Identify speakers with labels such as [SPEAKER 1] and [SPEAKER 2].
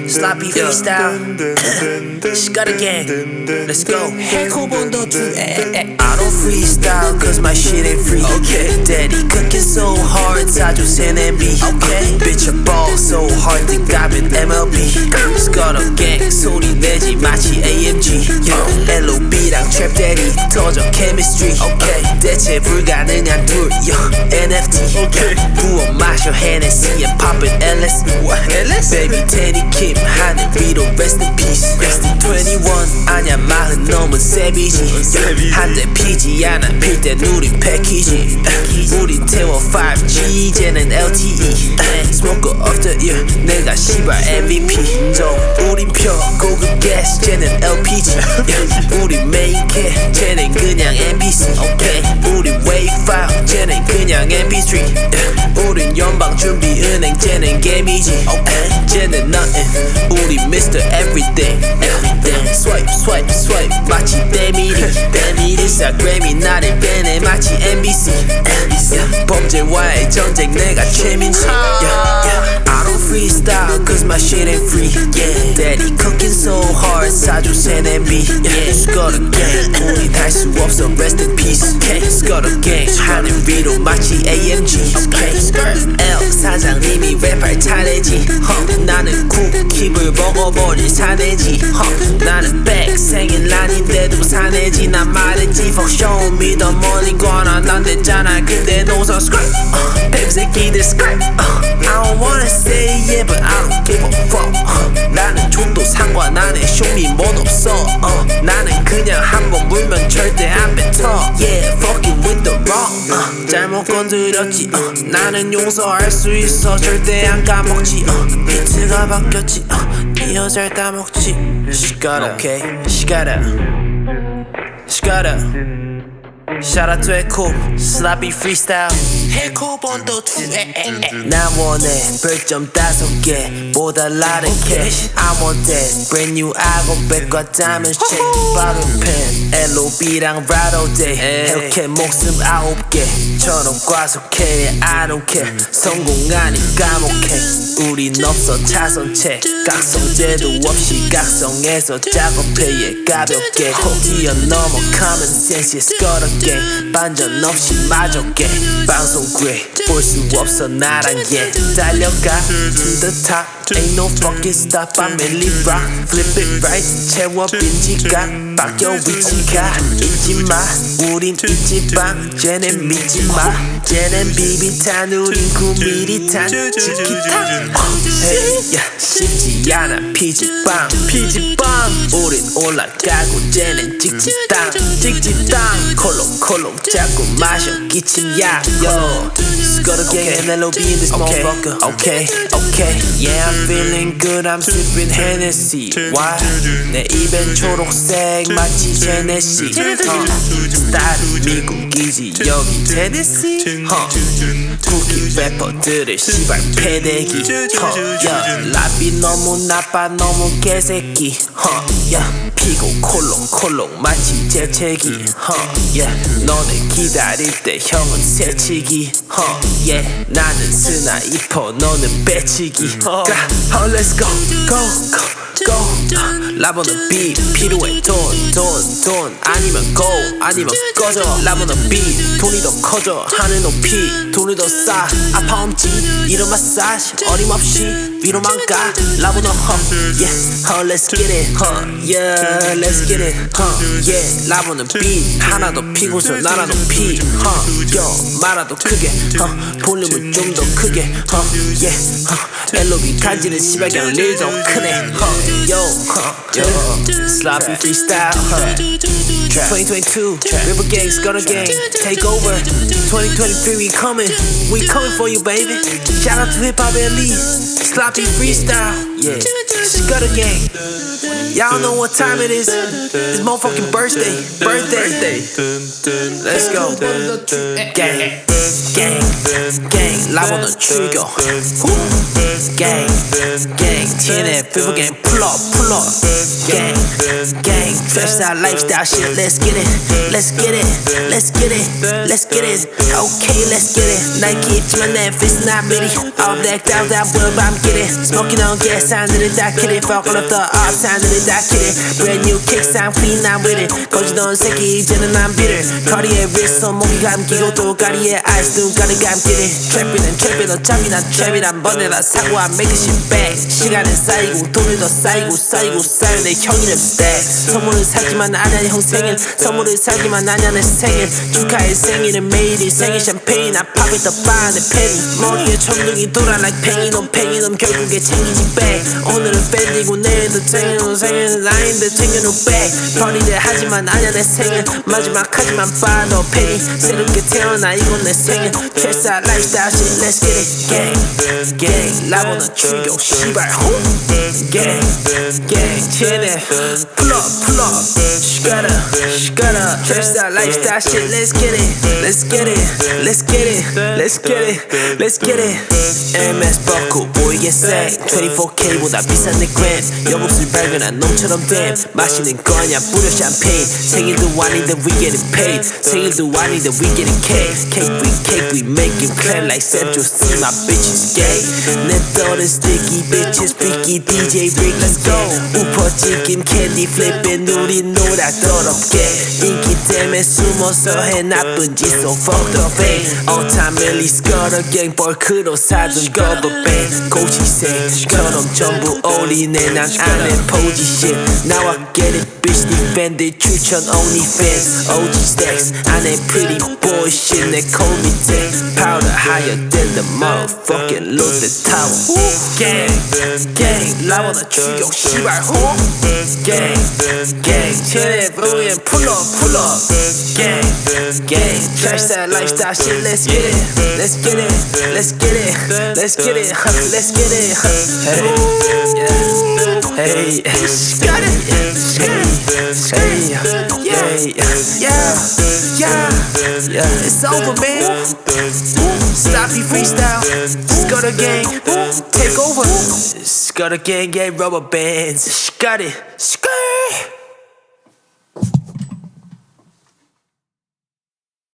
[SPEAKER 1] Sloppy freestyle. Scut again. Let's go. I don't freestyle cause my shit ain't free. Okay. Daddy cooking so hard, 사주세요 NB. Okay. Bitch I ball so hard, think I'm in MLB. Scut gang 소리 내지 마치 AMG. LOB랑 Trap Daddy 터져 chemistry. Okay. 대체 불가능한 둘. NFT. Okay. 부어 마셔 Hennessy and poppin' LS. What? LS? Baby Teddy Kim 하늘 위로 rest in peace. 21 아냐 40 넘은 세비지. 한대 피지 않아 필 땐 우린 패키지. 우리 태워 5G 이제는 LTE. Smoker of the year 내가 시발 MVP. 저 우린 펴 고급 gas 쟤는 LPG. 우리 메인 캐 쟤는 그냥 NPC. 우린 wave file 쟤는 그냥 MP3. 우린 연방 준비 은행 쟤는 개미지. 쟤는 nothing 우리 Mr. Everything. Swipe swipe swipe 마치 때밀이. 인스타그램이 나를 빼내 마치 MBC. 범죄와의 전쟁 내가 최민수. I don't freestyle cause my shit ain't free. Daddy cooking so hard 사주세요 NB. Scut gang 우린 할 수 없어 rest in peace. Scut gang 하늘 위로 마치 AMG. L 사장님이 랩할 차례지. 나는 쿡킵을 먹어버릴 사내지. 나는 백 생일 아닌데도 사내지. 난 말했지 fuck show me the money 거나 난 됐잖아 근데 노선 script. 뱀새끼들 script. I don't wanna say yeah but I don't give a fuck. 나는 좀도 상관 안 해 show me 뭔 없어. 나는 그냥 한번 물면 절대 안 뱉어. Yeah fucking with the wrong. 잘못 건드렸지. 나는 용서할 수 있어 절대 안 까먹지. 비트가 바뀌었지. 이 여자를 따먹지. She got it, okay. She got it. She got it. Shout out to Echo, Sloppy freestyle. Echo 번도 나 원해 별점 5개 보다 라르게. I want that brand new 아고백과 diamond chain. 빠른 펜 LOB랑 ride all day. 이렇게 목숨 9개 처럼 과속해. I don't care 성공 아닌 까먹해. 우린 없어 차선책 각성제도 없이 각성해서 작업해. 가볍게 뛰어넘어 common sense. Scut again 반전 없이 마저게. 방송국에 볼 수 없어 나랑 달려가 to the top. Ain't no fucking stop. I'm really rock. Flip it right 채워 빈지가 바뀌어 위치가. 잊지마 우린 잊지마. 쟤넨 믿지마. 쟤넨 비비탄 우린 9mm탄 치키탄. 쉽지 않아 피지빵. 우린 올라가고 쟤넨 찍지땅. 콜롱 자꾸 마셔 기침 약. Scut gang and LOB in this motherfucker. Okay. Yeah I'm feeling good. I'm sipping Hennessy. Why? 내 입엔 초록색 마치 제네시. 스타일은 미국이지 여기 테네시. 쿠키 래퍼들을 시발 패대기. 랍이 너무 나빠 너무 개새끼. 피고 콜롱 마치 재채기. 너네 기다릴 때 형은 새치기. 나는 스나이퍼 너는 배치기. Let's go 랍온어비트 필요해 돈 아니면 go 아니면 꺼져. 랍온어비트 돈이 더 커져. 하늘 높이 돈을 더 쌓아. 아파 엄지 이런 마사지 어림없이 위로만 가. 랍온어 let's get it yeah let's get it yeah. 랍온어비트 하나 더 피고서 날아 높이. 말아도 크게 볼륨은 좀 더 크게. LOB 간지는 시발 그냥 릴 더 크네. Sloppy freestyle. 2022 River Gang, Scutter Gang, take over. 2023 we coming for you baby. Shout out to Hip Hop Elite. Sloppy freestyle, yeah. Scudder gang. Y'all know what time it is. It's motherfucking birthday. Let's go. Gang, 랍온어 trigger. Gang, TNF, people gang, pull up. Gang, freestyle lifestyle shit. Let's get it. Okay, let's get it. Nike, my name, it's not really. All blacked out, but I'm getting. Smoking on gas, sign to the dock, kidding. Fucking up the off, sign to the dock, kidding. Brand new kicks, I'm clean, I'm with it. 거지던 새끼, 이제는 I'm bitter. Cartier wrist, 손 목이 감기고 또 가리에 eyes, 눈가리 감기네. Trapping, 어차피 난 trap이 난 번에다 사고 I make this shit back. 시간은 쌓이고 돈을 더 쌓이고 내 형 이름 stack. 선물을 사지만 않아 형 생일. 선물을 사지만 않아 내 생일. 축하해 생일은 매일이 생일 샴페인. I pop it up by 내 팬이. 머리에 천둥이 돌아 like 팽이놈 결국에 챙기지 back. 오늘은 밴디고 내일도 생일은 아닌데 챙겨놓 back. party를 하지만 아냐 내 생일. 마지막 하지만 봐도 팬이. 새롭게 태어나 이건 내 생일. 프리스타일 lifestyle shit let's get it. gang 랍온어 trigger 씨발 gang TNF pull up 시가라 프리스타일 lifestyle shit let's get it. MS 버크 보이게 생 24K보다 비싼 내 gram. 영업술 발견한 놈처럼 됨. 마시는 거 아냐 뿌려 샴페인. 생일도 아닌데 we getting paid. 생일도 아닌데 we getting cake we make it clap like Central C. My bitches gay. 내 떠는 sticky bitches freaky DJ Rick let's go. 우퍼지긴 캔디 flipping 우린 노랗더럽게. 인기 때문에 숨어서 해 나쁜 짓 so fucked up hey. All time really scutter gang 벌크로 사둔 rubberband. 고시생처럼 전부 올리네 난 안해 포지션. Now I get it bitch 니 밴드 추천 OnlyFans. OG stacks 안해 pretty boy shit. 내 코 밑에 powder higher than the motherfucking Lotte Tower. gang 랍온어 trigger 씨발 gang TNF 우린 pull up gang lifestyle shit let's get it. Hey, got it. Yeah, it's over, man. Sloppy freestyle, Scudder gang, take over. Scudder gang, rubber bands. Got it.